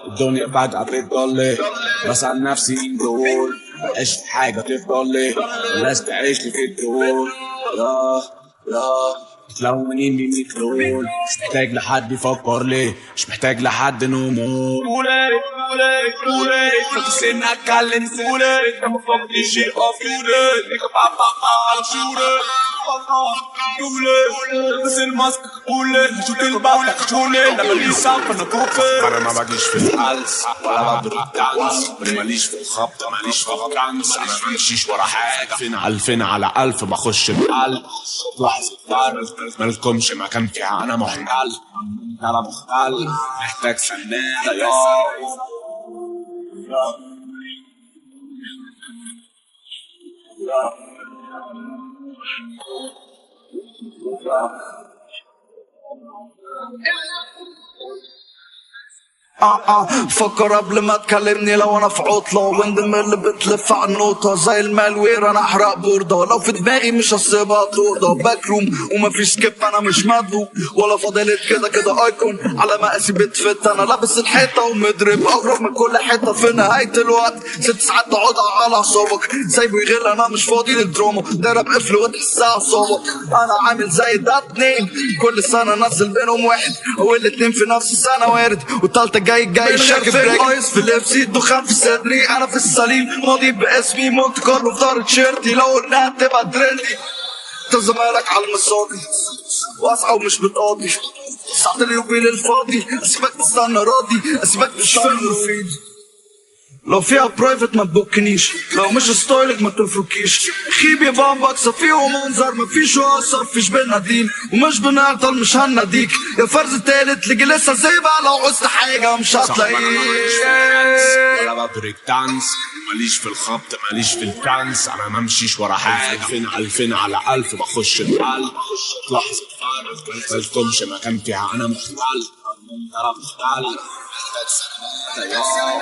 الدنيا فجأة بتضل، بسأل نفسي مين دول؟ مبقاش في حاجة تفضل لي، الناس تعيش لي في الدول. متلونين ب 100 لون، مش محتاج لحد يفكر لي، مش محتاج لحد نمور. قولي فاكر سن اتكلم قولي انت مفكرني شيء قولي قولي بس الماسك قولي شوت الباولة قولي لما لي سالفة انا كوفي. انا ما باجيش في الحلس ولا بضرب دانس، ماليش في الخبطة ماليش في الكنس، انا ممشيش ورا حاجة. 2000 على 1000 بخش بقلب لحظة فرق، مالكمش مكان فيها انا محتل. انا مختل محتاج فنان يا فكر قبل ما تكلمني لو انا في عطلة، وندم اللي بتلف على النوطة زي المالوير انا احرق بوردة. لو في دماغي مش هسيبها طوردة، باكروم ومفيش سكيب انا مش مدلوب ولا فاضلت كده ايكون على مقاسي بتفت. انا لابس الحيطة ومضرب اغرب من كل حتة في نهاية الوقت. 6 ساعات تقعد على اعصابك سايبه يغل، انا مش فاضي للدراما دايرة بقفل وتحسها اعصابك. انا عامل زي ده 2 كل سنة نزل بينهم واحد، والاتنين في نفس السنة وارد، والتالتة جاي شارك بريك. ايس في لبسي دخان في صدري، انا في السليم ماضي باسمي مونت كارلو في دار تيشيرتي، لو قلناها تبقى ترندي. انت زمالك على المصادي واسعى ومش بتقاضي، ساعة اليوبيل الفاضي اسيبك تستنى راضي، اسيبك تشتغل مفيد. لو فيها برايفت ما تبوكنيش، لو مش ستايلك ما تفركيش. خيب يا بامبك صفيه ومنظر مفيش وقصر فيش بينا دين، ومش بنعطل مش هناديك يا فرز تالت لجي لسه زيبة. لو عوزت حاجة مش هتلاقيه. ولا بضرب دانس ماليش في الخبط ماليش في الكنس، انا ممشيش ورا حاجة. 2000 على 1000 بخش بقلب لحظة فرق، مالكمش مكان فيها انا محتل. انا محتل محتاج سنة